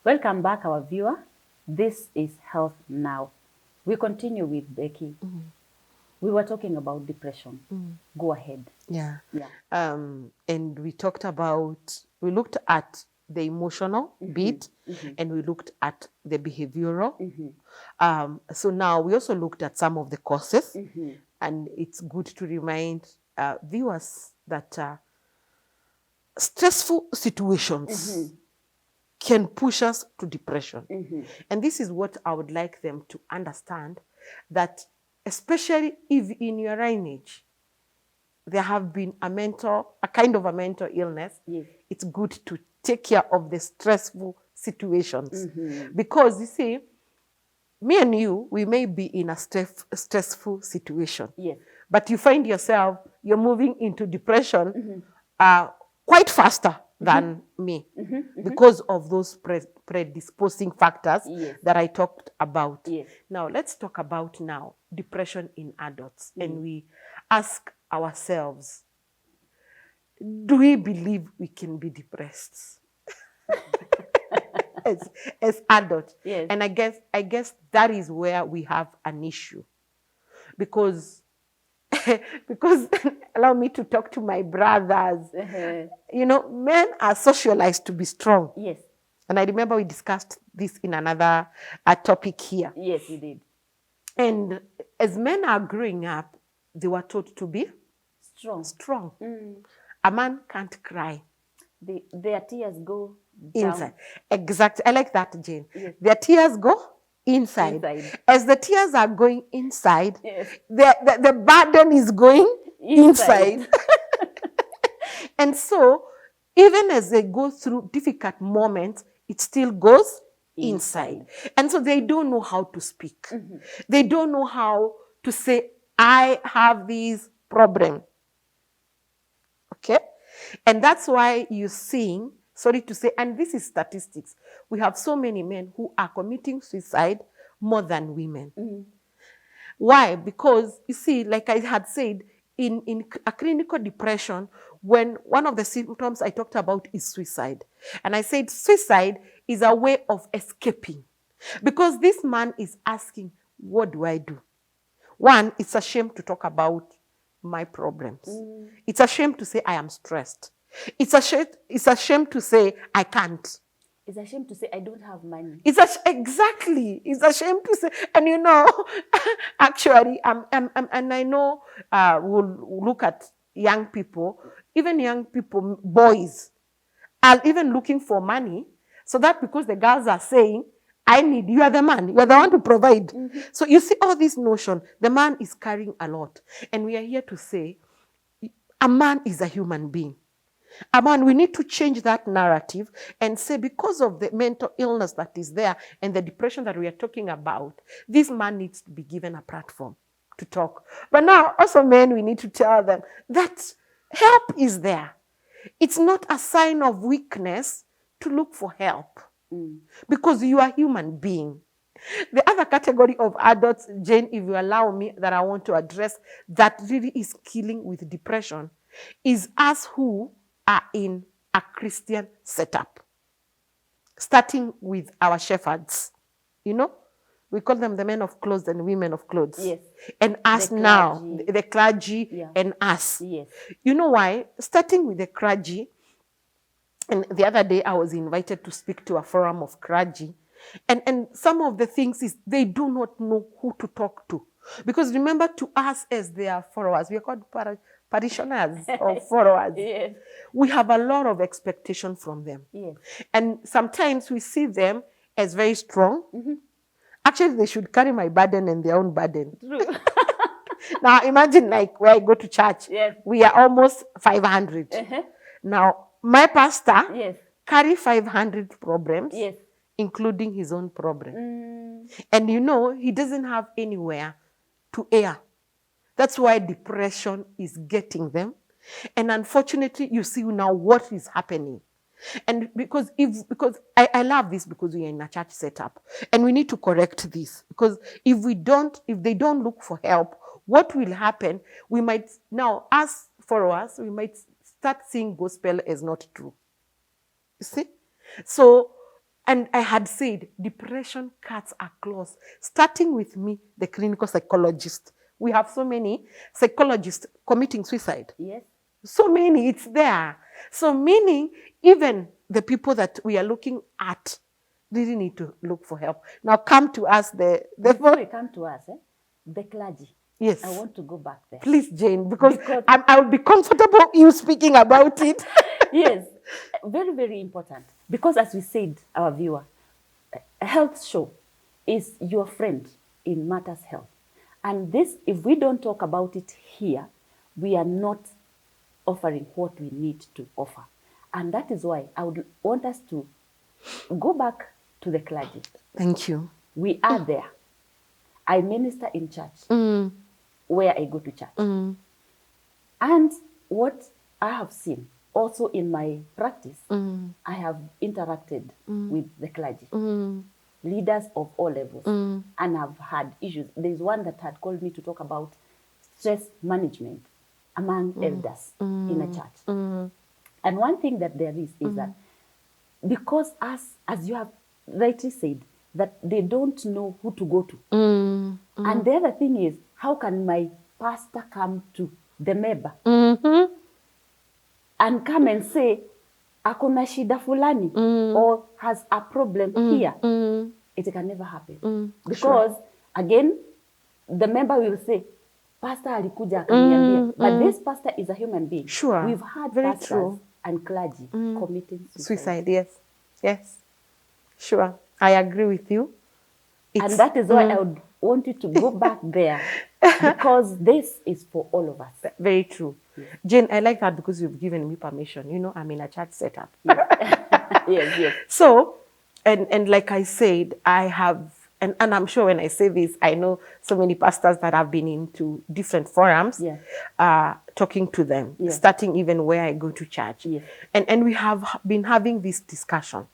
Welcome back, our viewer. This is Health Now. We continue with Becky. We were talking about depression. Go ahead. Yeah. Yeah. And we looked at the emotional bit, and we looked at the behavioral. So now we also looked at some of the causes, and it's good to remind viewers that stressful situations can push us to depression. And this is what I would like them to understand, that especially if in your lineage there have been a kind of a mental illness, it's good to take care of the stressful situations. Because you see, me and you, we may be in a stressful situation, but you find yourself, you're moving into depression quite faster than me because of those predisposing factors that I talked about. Now, let's talk about now depression in adults. And we ask ourselves, do we believe we can be depressed as adults? And I guess that is where we have an issue. Because allow me to talk to my brothers. You know, men are socialized to be strong. And I remember we discussed this in another topic here. Yes, we did. And as men are growing up, they were taught to be strong. A man can't cry. Their tears go down. Inside. Exactly. I like that, Jane. Their tears go inside. As the tears are going inside, the burden is going inside. And so, even as they go through difficult moments, it still goes inside. And so they don't know how to speak. They don't know how to say, I have these problems. Okay? And that's why you're seeing, sorry to say, and this is statistics, we have so many men who are committing suicide more than women. Why? Because, you see, like I had said, in a clinical depression, when one of the symptoms I talked about is suicide. And I said suicide is a way of escaping. Because this man is asking, what do I do? One, it's a shame to talk about my problems. It's a shame to say I am stressed. It's a shame to say I can't. It's a shame to say I don't have money. Exactly. It's a shame to say. And you know, actually, and I know we'll look at young people, even young people, boys, are even looking for money. So that because the girls are saying, I need, you are the man, you are the one to provide. So you see all this notion, the man is carrying a lot. And we are here to say, a man is a human being. A man, we need to change that narrative and say, because of the mental illness that is there and the depression that we are talking about, this man needs to be given a platform to talk. But now, also men, we need to tell them that help is there. It's not a sign of weakness to look for help because you are a human being. The other category of adults, Jane, if you allow me, that I want to address that really is killing with depression is us who are in a Christian setup, starting with our shepherds. You know, we call them the men of clothes and women of clothes. And us now, the clergy and us. You know why? Starting with the clergy, and the other day I was invited to speak to a forum of clergy, and some of the things is they do not know who to talk to. Because remember, to us as their followers, we are called parishioners or followers. We have a lot of expectation from them. And sometimes we see them as very strong. Actually, they should carry my burden and their own burden. Now, imagine like where I go to church, we are almost 500. Now, my pastor carry 500 problems, including his own problem. And you know, he doesn't have anywhere to air. That's why depression is getting them. And unfortunately, you see now what is happening. And because I love this because we are in a church setup and we need to correct this, because if they don't look for help, what will happen? We might now, as followers, we might start seeing gospel as not true. You see? So And I had said, depression cuts across, starting with me, the clinical psychologist. We have so many psychologists committing suicide. Yes. So many, it's there. So meaning, even the people that we are looking at really need to look for help. Now come to us, Before we come to us, the clergy. Yes. I want to go back there. Please, Jane, because I will be comfortable you speaking about it. Yes, very, very important. Because as we said, our viewer, a health show is your friend in matters health. And this, if we don't talk about it here, we are not offering what we need to offer. And that is why I would want us to go back to the clergy. Thank you. We are there. I minister in church where I go to church. And what I have seen also in my practice, I have interacted with the clergy, leaders of all levels, and have had issues. There's one that had called me to talk about stress management among elders in a church. And one thing that there is that because as you have rightly said, that they don't know who to go to. And the other thing is, how can my pastor come to the member and come and say, akuna shida fulani, or has a problem here? It can never happen. Because, again, the member will say, pastor alikuja akaniambia. But this pastor is a human being. Sure. We've had Very pastors true. and clergy committing Suicide, yes. Yes. Sure. I agree with you. And that is why I would want you to go back there, because this is for all of us. Very true. Yeah. Jane, I like that because you've given me permission. You know, I'm in a church setup. Yes, yes. So, and like I said, I have, and I'm sure when I say this, I know so many pastors that have been into different forums, talking to them, starting even where I go to church. Yes. And we have been having this discussion.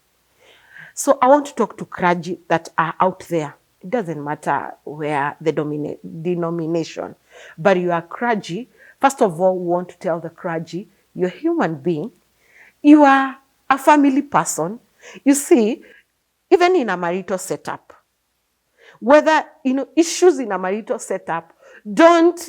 So I want to talk to clergy that are out there. It doesn't matter where the denomination, but you are clergy. First of all, we want to tell the clergy, you're a human being. You are a family person. You see, even in a marital setup, whether, issues in a marital setup, don't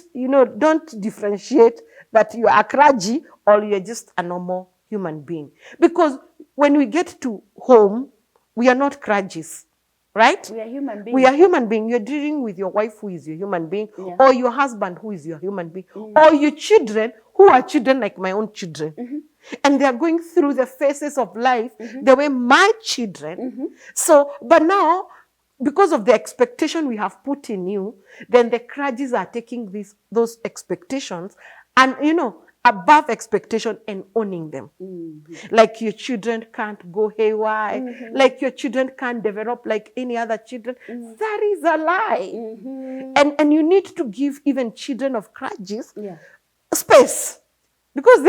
differentiate that you are a clergy or you're just a normal human being. Because when we get to home, we are not clergies, right? We are human beings. We are human beings. You're dealing with your wife who is your human being, or your husband who is your human being, or your children who are children like my own children. And they are going through the phases of life the way my children. So, but now, because of the expectation we have put in you, then the clergies are taking those expectations and, above expectation and owning them. Like your children can't go haywire, like your children can't develop like any other children. That is a lie. And you need to give even children of clergies space. Because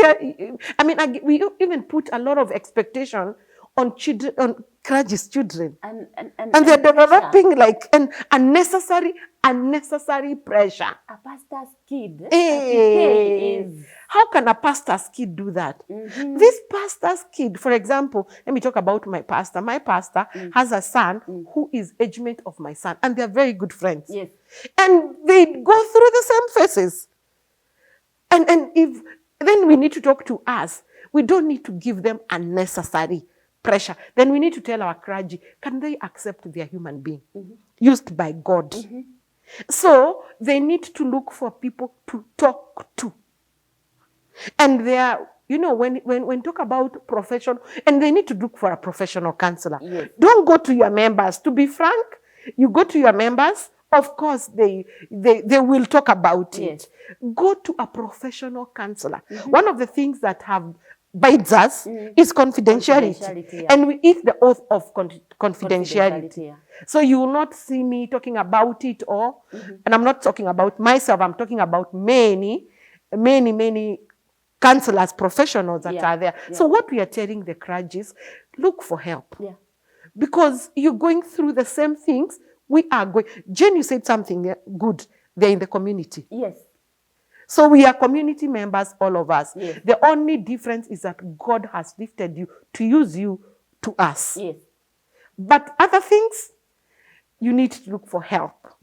we even put a lot of expectation on children, on clergy's children. And they're developing like an unnecessary pressure. A pastor's kid. Is. How can a pastor's kid do that? This pastor's kid, for example, let me talk about my pastor. My pastor has a son who is age mate of my son, and they're very good friends. Yes. And they go through the same phases. And if then we need to talk to us. We don't need to give them unnecessary pressure. Then we need to tell our clergy, can they accept their human being used by God? So they need to look for people to talk to. And they are, when talk about profession, and they need to look for a professional counselor. Yes. Don't go to your members. To be frank, you go to your members, of course they will talk about it. Go to a professional counselor. One of the things that bites us is confidentiality. And we eat the oath of confidentiality. So you will not see me talking about it all. And I'm not talking about myself. I'm talking about many counselors, professionals that are there. So what we are telling the clergy is, look for help. Because you're going through the same things we are going. Jane, you said something good. They're in the community. Yes. So we are community members, all of us. Yes. The only difference is that God has lifted you to use you to us. Yes. But other things, you need to look for help.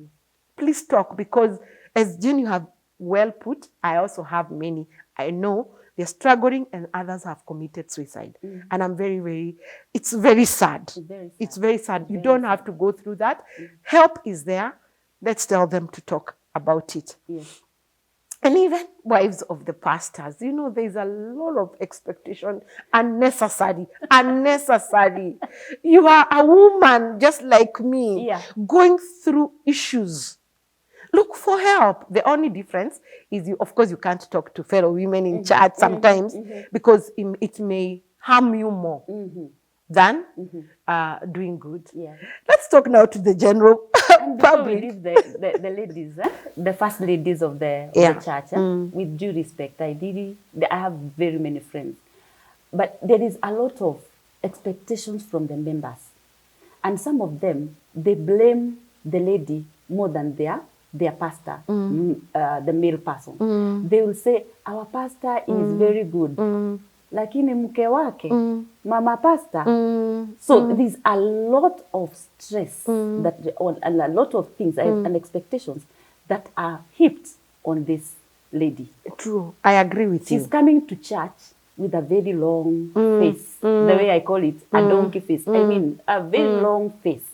Please talk, because as Jane, you have well put, I also have many. I know they're struggling and others have committed suicide. And I'm it's very sad. It's very sad. You don't have to go through that. Help is there. Let's tell them to talk about it. Yes. And even wives of the pastors, you know, there's a lot of expectation, unnecessary. You are a woman just like me, going through issues. Look for help. The only difference is, of course, you can't talk to fellow women in church sometimes because it may harm you more than doing good. Yeah. Let's talk now to the general and public. We leave the ladies, the first ladies of the church, with due respect, I have very many friends. But there is a lot of expectations from the members. And some of them, they blame the lady more than their pastor, the male person. They will say, our pastor is very good. Lakini mke wake, mama pastor. So there's a lot of stress and a lot of things and expectations that are heaped on this lady. True, I agree with you. She's coming to church with a very long face. The way I call it, a donkey face. I mean, a very long face.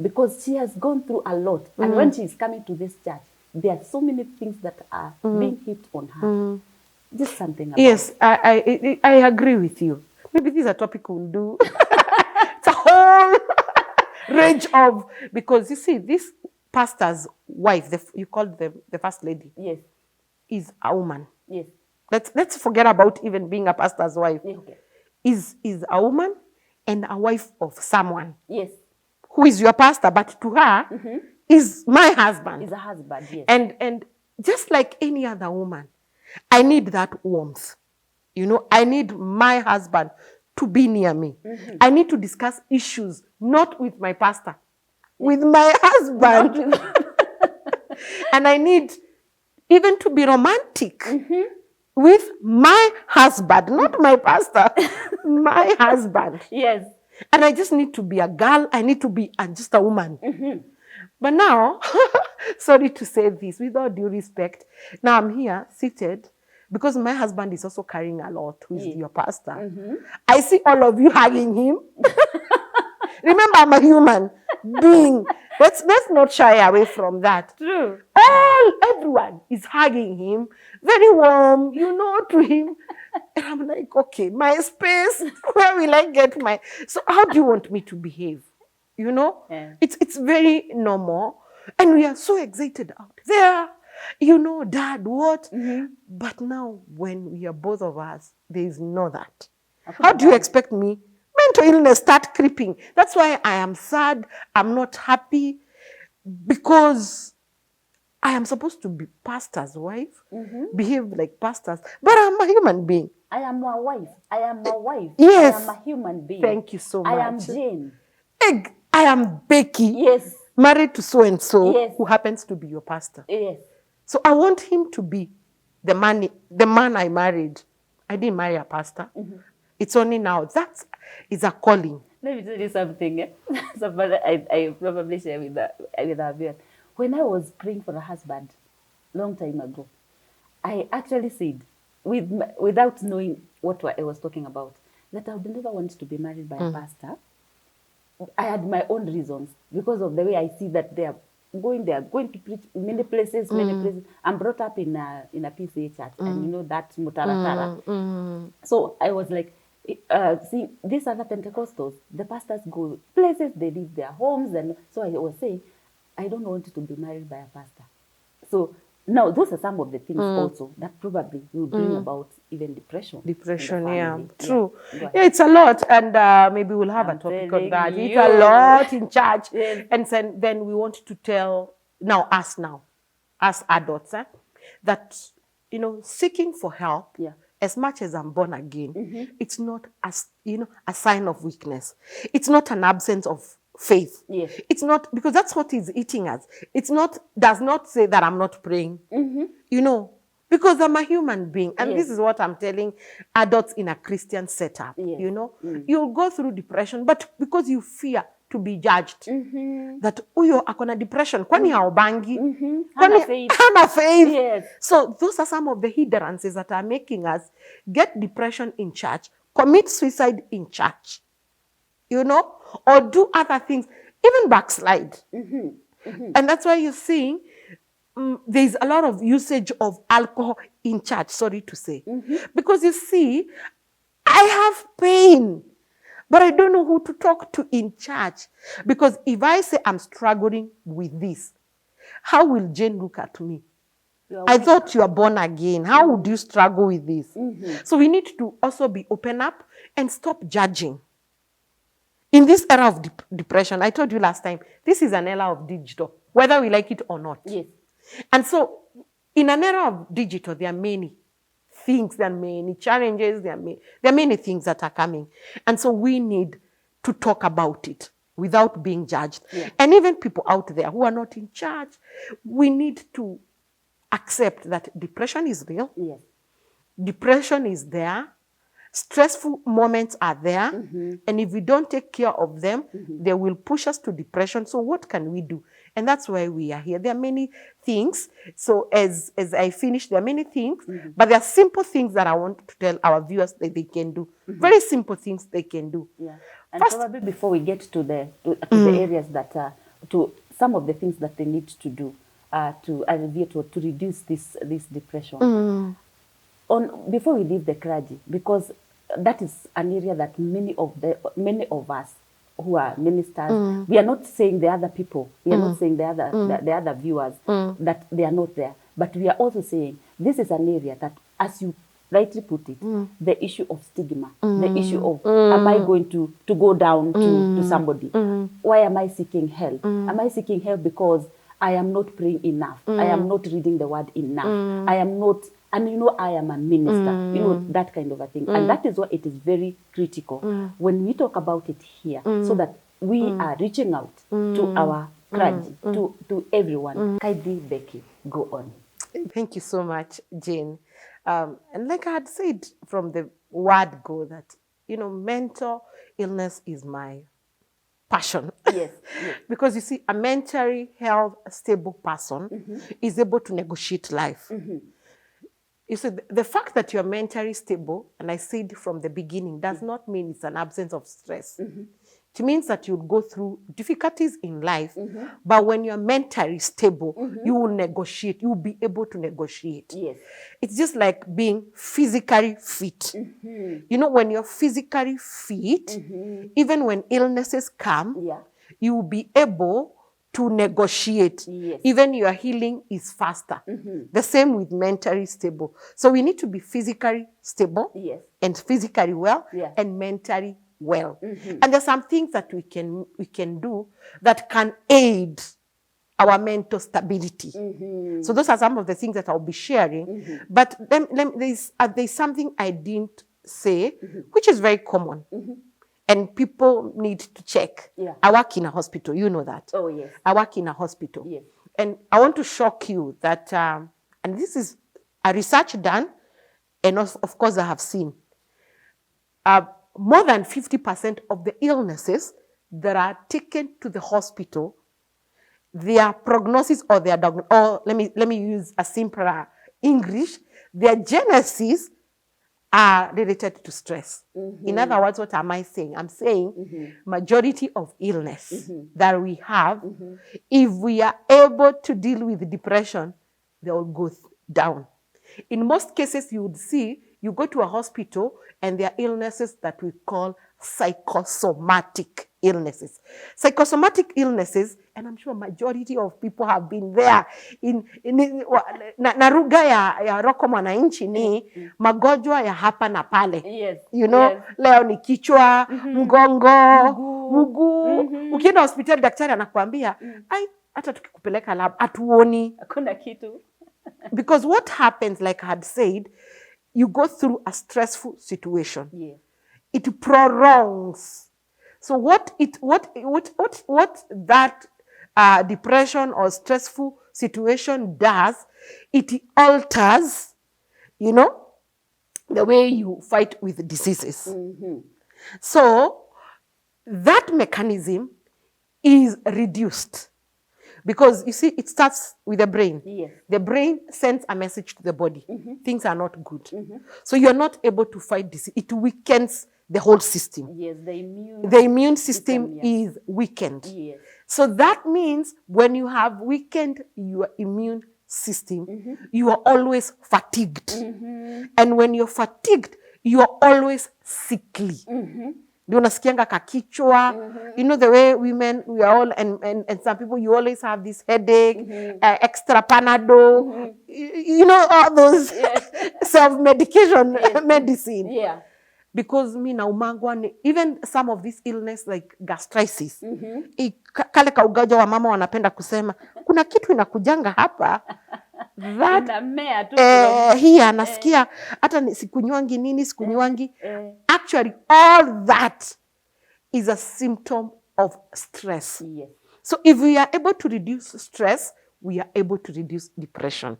Because she has gone through a lot. And when she's coming to this church, there are so many things that are being heaped on her. Just something about it. I agree with you. Maybe this is a topic we'll do. It's a whole range of, because you see, this pastor's wife, you call them the first lady, yes, is a woman. Yes. Let's forget about even being a pastor's wife. Okay. Is a woman and a wife of someone. Yes. Who is your pastor, but to her is my husband. Is a husband, yes. And just like any other woman, I need that warmth. You know, I need my husband to be near me. I need to discuss issues, not with my pastor, with my husband. And I need even to be romantic with my husband, not my pastor, my husband. Yes. And I just need to be a girl. I need to be just a woman. But now, sorry to say this, with all due respect, now I'm here seated because my husband is also carrying a lot, who is your pastor. I see all of you hugging him. Remember, I'm a human being. Let's not shy away from that. True. Everyone is hugging him, very warm, you know, to him. And I'm like, okay, my space, where will I get my... So how do you want me to behave? You know? Yeah. It's very normal. And we are so excited out there. You know, Dad, what? But now, when we are both of us, there is no that. How do you expect me? Mental illness start creeping. That's why I am sad. I'm not happy. Because I am supposed to be pastor's wife, behave like pastors, but I'm a human being. I am a wife. I am a wife. Yes. I am a human being. Thank you so much. I am Jane. I am Becky. Yes. Married to so-and-so, yes, who happens to be your pastor. Yes. So I want him to be the man I married. I didn't marry a pastor. It's only now. That is a calling. Let me tell you something. I probably share with our viewers. When I was praying for a husband, long time ago, I actually said, without knowing what I was talking about, that I would never want to be married by a pastor. I had my own reasons because of the way I see that they are going to preach many places. I'm brought up in a PCA church, and you know that mutaratara. So I was like, see, these other Pentecostals, the pastors go places, they leave their homes, and so I was saying, I don't want to be married by a pastor. So now those are some of the things also that probably will bring about even depression. Depression, yeah, true. Yeah, it's a lot, and maybe we'll have a topic on that. It's a lot in church, and then we want to tell us adults, that seeking for help. Yeah. As much as I'm born again, it's not a sign of weakness. It's not an absence of faith. Yes. It's not, because that's what is eating us. Does not say that I'm not praying. Because I'm a human being. And this is what I'm telling adults in a Christian setup. You'll go through depression, but because you fear to be judged. That uyo akona depression, kwani haobangi, Hana kwani faith. hana faith. Yes. So those are some of the hindrances that are making us get depression in church, commit suicide in church, you know, or do other things, even backslide. And that's why you're seeing there's a lot of usage of alcohol in church, sorry to say. Because you see, I have pain, but I don't know who to talk to in church. Because if I say I'm struggling with this, how will Jane look at me? I thought you are born again. How would you struggle with this? So we need to also be open up and stop judging. In this era of depression, I told you last time, this is an era of digital, whether we like it or not. Yes. And so in an era of digital, there are many things, there are many challenges, there are many things that are coming. And so we need to talk about it without being judged. Yeah. And even people out there who are not in church, we need to accept that depression is real. Yes. Depression is there. Stressful moments are there. And if we don't take care of them, they will push us to depression. So what can we do? And that's why we are here. There are many things. So as I finish, there are many things, but there are simple things that I want to tell our viewers that they can do. Very simple things they can do. Yeah. And first, probably before we get to the areas that to some of the things that they need to do to alleviate or to reduce this depression. Before we leave the clergy, because that is an area that many of us who are ministers, we are not saying the other people, we are not saying the other viewers that they are not there, but we are also saying this is an area that, as you rightly put it, the issue of stigma, the issue of am I going to go down to somebody? Why am I seeking help? Am I seeking help because I am not praying enough? I am not reading the word enough. I am not. And I am a minister, that kind of a thing. And that is why it is very critical when we talk about it here, so that we are reaching out to our clergy, to everyone. Kindly, Becky, go on. Thank you so much, Jane. And like I had said from the word go, that, mental illness is my passion. Yes. Because you see, a mentally health, stable person is able to negotiate life. You see, the fact that you're mentally stable, and I said from the beginning, does not mean it's an absence of stress. It means that you'll go through difficulties in life, but when you're mentally stable, you will negotiate. You'll be able to negotiate. Yes. It's just like being physically fit. When you're physically fit, even when illnesses come, you will be able to negotiate. Yes. Even your healing is faster. The same with mentally stable. So we need to be physically stable, and physically well, and mentally well. And there's some things that we can do that can aid our mental stability. So those are some of the things that I'll be sharing. But there's something I didn't say, which is very common. And people need to check. I work in a hospital, you know that. Oh, yes. I work in a hospital. Yes. And I want to shock you that, and this is a research done, and of course I have seen, more than 50% of the illnesses that are taken to the hospital, their prognosis or their diagnosis, or let me use a simpler English, their genesis are related to stress. In other words, what am I saying? I'm saying majority of illness that we have, if we are able to deal with depression, they will go down. In most cases, you would see, you go to a hospital and there are illnesses that we call psychosomatic illnesses. Psychosomatic illnesses, and I'm sure majority of people have been there. Na lugha ya roko mwananchi ni magonjwa ya hapa na pale. Yes. Leo ni kichwa, mgongo, mguu. Ukienda hospitali daktari anakuambia, hata tukikupeleka lab hatuoni. Hakuna kitu. Because what happens, like I had said, you go through a stressful situation. It prolongs. So what that depression or stressful situation does, it alters, the way you fight with diseases. So that mechanism is reduced. Because you see, it starts with the brain. Yes. The brain sends a message to the body. Things are not good. So you're not able to fight this. It weakens the whole system. Yes, the immune system is weakened. Yes. So that means when you have weakened your immune system, you are always fatigued. And when you're fatigued, you are always sickly. You know the way women, we are all, and some people, you always have this headache, extra Panadol, you know, all those self-medication medicine. Yeah. Because me na umangwa, even some of these illness like gastritis, kale kaugaja wa mama wanapenda kusema, kuna kitu inakujanga hapa, that here nasikia hata sikunywangi nini sikunywangi. Actually all that is a symptom of stress. Yes. So if we are able to reduce stress, we are able to reduce depression.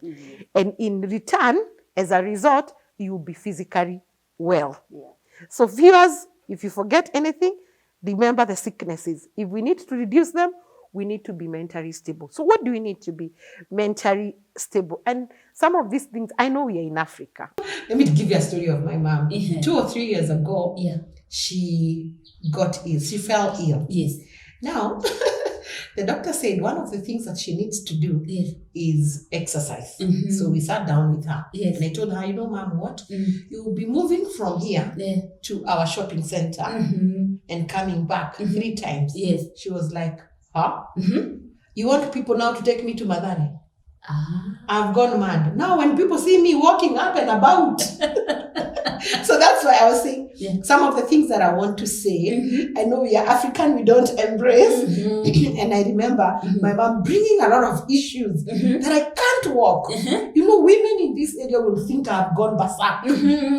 And in return, as a result, you will be physically well. Yeah. So viewers, if you forget anything, remember the sicknesses. If we need to reduce them, we need to be mentally stable. So what do we need to be mentally stable? And some of these things, I know we are in Africa. Let me give you a story of my mom. 2 or 3 years ago, she got ill. She fell ill. Yes. Now, the doctor said one of the things that she needs to do is exercise. So we sat down with her. Yes. And I told her, you know, Mom, what? You will be moving from here to our shopping center and coming back 3 times. Yes. She was like, huh? You want people now to take me to Madani? I've gone mad. Now when people see me walking up and about. So that's why I was saying some of the things that I want to say. I know we are African, we don't embrace. And I remember my mom bringing a lot of issues that I can't walk. You know, women in this area will think I've gone berserk,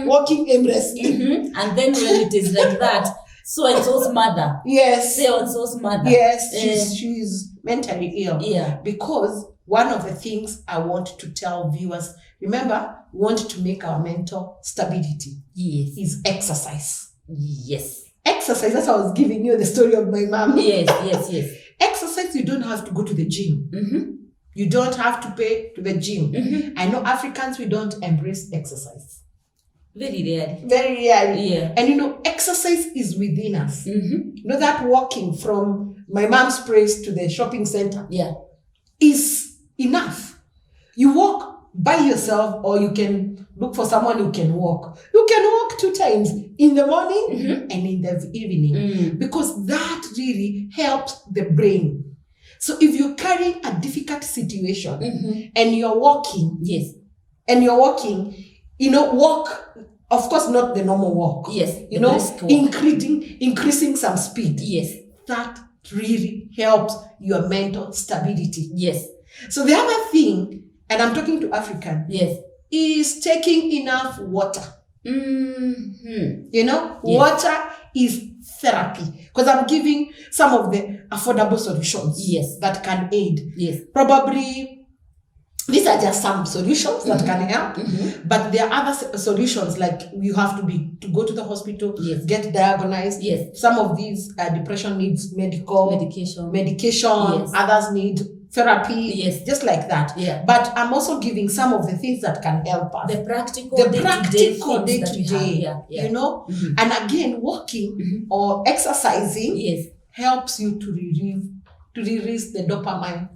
walking aimlessly. And then when it is like that, so-and-so's mother. Yes. So-and-so's mother. Yes, she's mentally ill. Yeah. Because one of the things I want to tell viewers, remember, we want to make our mental stability. Yes. Is exercise. Yes. Exercise, that's why I was giving you the story of my mom. Yes. Exercise, you don't have to go to the gym. You don't have to pay to the gym. I know Africans, we don't embrace exercise. Very rarely. Very rarely. Yeah. And you know, exercise is within us. You know, that walking from my mom's place to the shopping center is enough. You walk by yourself, or you can look for someone who can walk. You can walk 2 times, in the morning and in the evening, because that really helps the brain. So if you're carrying a difficult situation and you're walking, you know, walk, of course, not the normal walk. Yes. You know, increasing some speed. Yes. That really helps your mental stability. Yes. So the other thing, and I'm talking to African, is taking enough water. You know, water is therapy. Because I'm giving some of the affordable solutions that can aid. Yes. Probably these are just some solutions that can help, but there are other solutions, like you have to go to the hospital, get diagnosed. Yes. Some of these depression needs medication. Others need therapy, just like that. Yeah. But I'm also giving some of the things that can help us. The practical day to day, you know? Mm-hmm. And again, walking or exercising helps you to release the dopamine.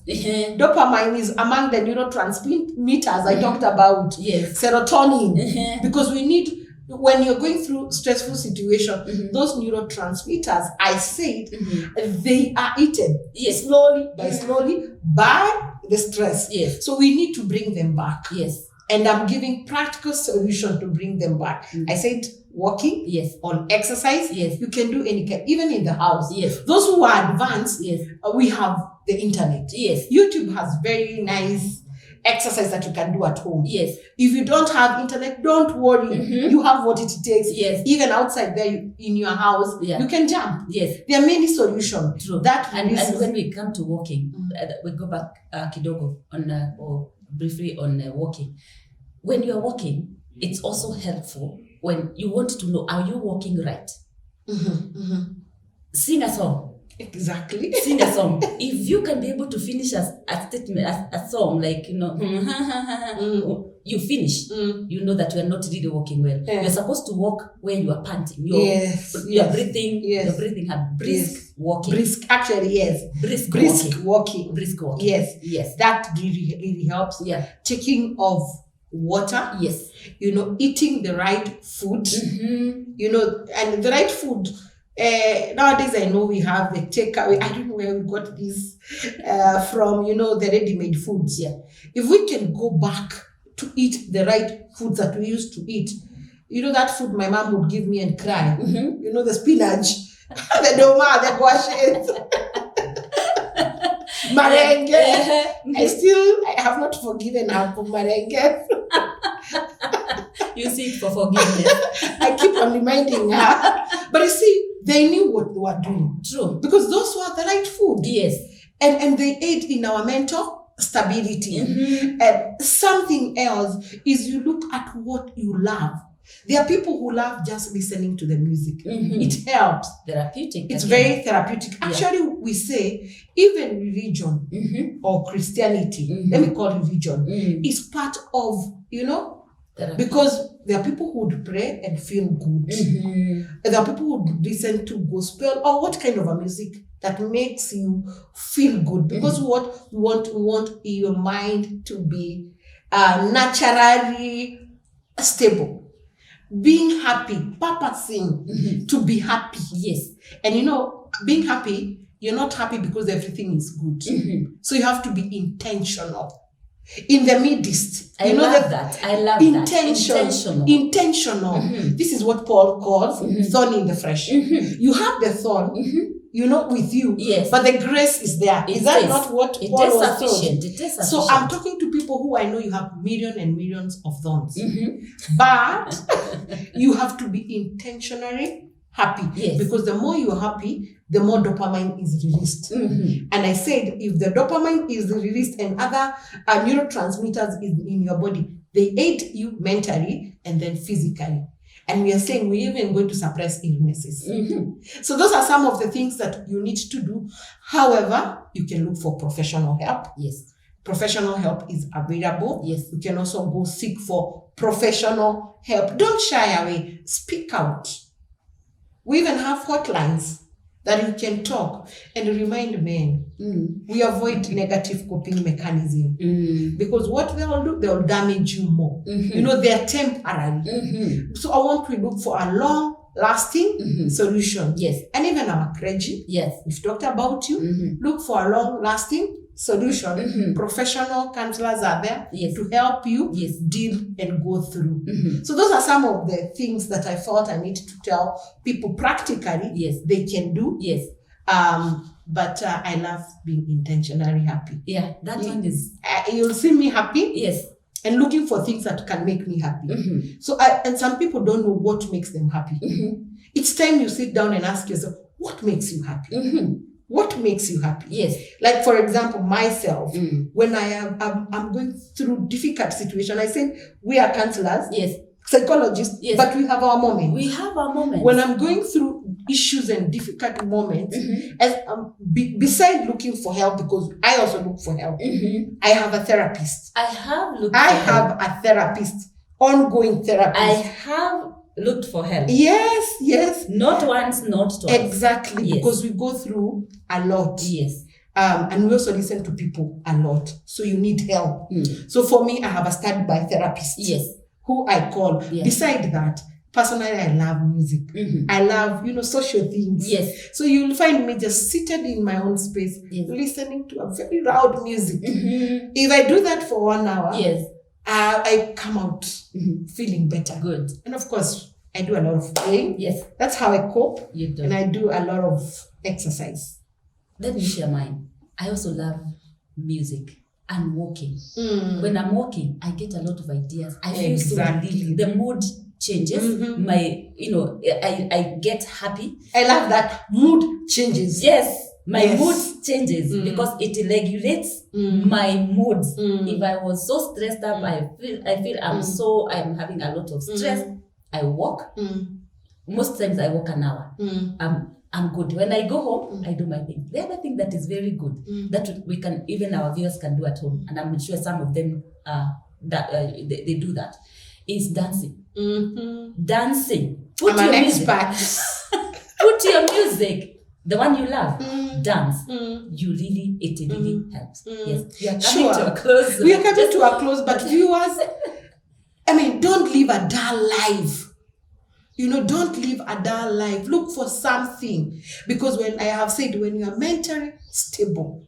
Dopamine is among the neurotransmitters I talked about. Yes. Serotonin. Because we need, when you're going through stressful situation, those neurotransmitters, I said, they are eaten slowly by the stress. Yes. So we need to bring them back. Yes. And I'm giving practical solution to bring them back. I said walking, on exercise, you can do any kind, even in the house. Yes. Those who are advanced, we have the internet. Yes. YouTube has very nice exercise that you can do at home. Yes. If you don't have internet, don't worry. You have what it takes. Yes. Even outside there in your house, you can jump. Yes. There are many solutions. True. That and when we come to walking, we go back kidogo on or briefly on walking. When you are walking, it's also helpful when you want to know, are you walking right? Sing a song. Exactly. Sing a song. If you can be able to finish a statement, a song, like, you finish, you know that you are not really walking well. Yeah. You're supposed to walk where you are panting. You're breathing. Yes. You're breathing hard. Brisk walking. Actually, yes. Brisk walking. Brisk walking. Yes. That really helps. Yeah. Taking of water. Yes. Eating the right food. And the right food. Nowadays, I know we have the takeaway. I don't know where we got this from, the ready-made foods. Yeah. If we can go back to eat the right foods that we used to eat, that food my mom would give me and cry. The spinach, the doma, the guashes, merengue. I have not forgiven her for merengue. You seek for forgiveness. I keep on reminding her. But you see, they knew what they were doing. True. Because those were the right food. Yes. And they aid in our mental stability. And something else is you look at what you love. There are people who love just listening to the music. It helps. Therapeutic. It's very therapeutic. Actually, we say even religion or Christianity, let me call it religion, is part of, Therapy. Because there are people who would pray and feel good. And there are people who would listen to gospel or what kind of a music that makes you feel good. Because what we want your mind to be naturally stable. Being happy, purposing to be happy. Yes. And being happy, you're not happy because everything is good. So you have to be intentional. In the midst. I love that. Intentional. This is what Paul calls thorn in the flesh. You have the thorn, with you. Yes. But the grace is there. Is that not what Paul was sufficient? It is sufficient. So I'm talking to people who I know you have millions and millions of thorns. But you have to be intentionally happy. Yes. Because the more you're happy, the more dopamine is released. And I said, if the dopamine is released and other neurotransmitters in your body, they aid you mentally and then physically. And we are saying we're even going to suppress illnesses. So those are some of the things that you need to do. However, you can look for professional help. Yes. Professional help is available. Yes. You can also go seek for professional help. Don't shy away. Speak out. We even have hotlines that you can talk and remind men. We avoid negative coping mechanism because what they will do, they will damage you more. They are temporary. So I want to look for a long-lasting solution. Yes. And even our clergy, we've talked about you. Look for a long-lasting solution. Professional counselors are there to help you deal and go through. So those are some of the things that I felt I need to tell people practically they can do. Yes. But I love being intentionally happy. Yeah, that one is... You'll see me happy. Yes. And looking for things that can make me happy. So, and some people don't know what makes them happy. It's time you sit down and ask yourself, what makes you happy? What makes you happy? Yes. Like, for example, myself, when I'm going through difficult situation, I say we are counselors, psychologists, but we have our moments. We have our moments. When I'm going through issues and difficult moments, as beside looking for help, because I also look for help, I have a therapist. I have a therapist, ongoing therapist. I have looked for help. Yes. Not once, not twice. Exactly, because we go through a lot. Yes. And we also listen to people a lot. So you need help. So for me, I have a standby therapist. Yes. Who I call. Beside that, personally, I love music. I love, social things. Yes. So you'll find me just seated in my own space, listening to a very loud music. If I do that for 1 hour, I come out feeling better. Good. And of course, I do a lot of praying. Yes. That's how I cope. You do. And I do a lot of exercise. Let me share mine. I also love music and walking. When I'm walking, I get a lot of ideas. I feel so relieved. The mood changes. I get happy. I love that. Mood changes. Yes. My mood changes because it regulates my mood. If I was so stressed up, I feel I'm having a lot of stress. I walk. Most times I walk an hour. I'm good. When I go home, I do my thing. The other thing that is very good that we can, even our viewers can do at home, and I'm sure some of them they do that, is dancing. Dancing. I'm an expert. Put your music, the one you love, dance. It really helps. Yes, we are coming to a close. We are coming to a close, but viewers, I mean, don't live a dull life. You know, don't live a dull life. Look for something. Because when I have said, when you are mentally stable,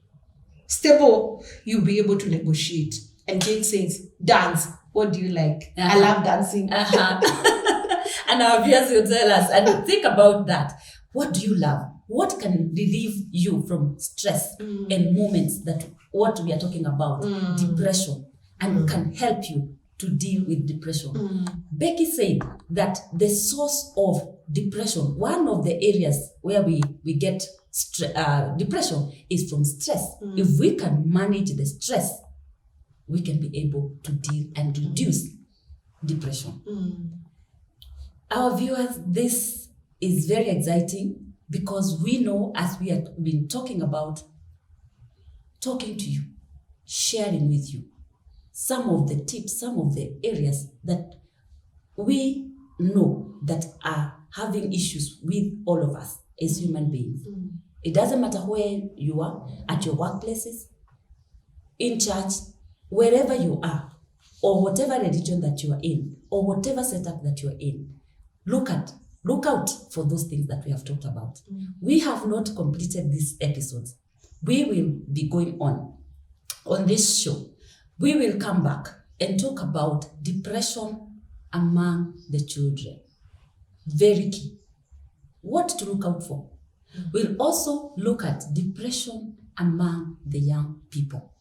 you'll be able to negotiate. And Jane says, dance. What do you like? I love dancing. And our viewers will tell us, and think about that. What do you love? What can relieve you from stress and moments that what we are talking about, depression, and can help you to deal with depression. Becky said that the source of depression, one of the areas where we get depression is from stress. If we can manage the stress, we can be able to deal and reduce depression. Our viewers, this is very exciting because we know, as we have been talking about, talking to you, sharing with you some of the tips, some of the areas that we know that are having issues with all of us as human beings. It doesn't matter where you are, at your workplaces, in church, wherever you are, or whatever religion that you are in, or whatever setup that you are in. Look out for those things that we have talked about. We have not completed these episodes. We will be going on this show. We will come back and talk about depression among the children. Very key. What to look out for. We'll also look at depression among the young people.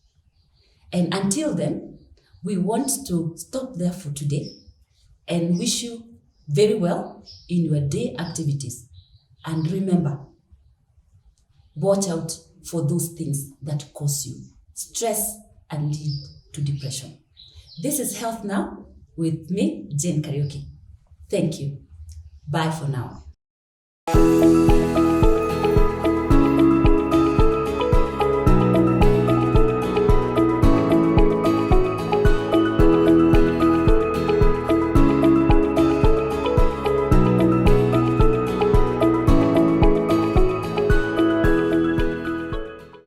And until then, we want to stop there for today and wish you very well in your day activities. And remember, watch out for those things that cause you stress and lead to depression. This is Health Now with me, Jane Karaoke. Thank you. Bye for now.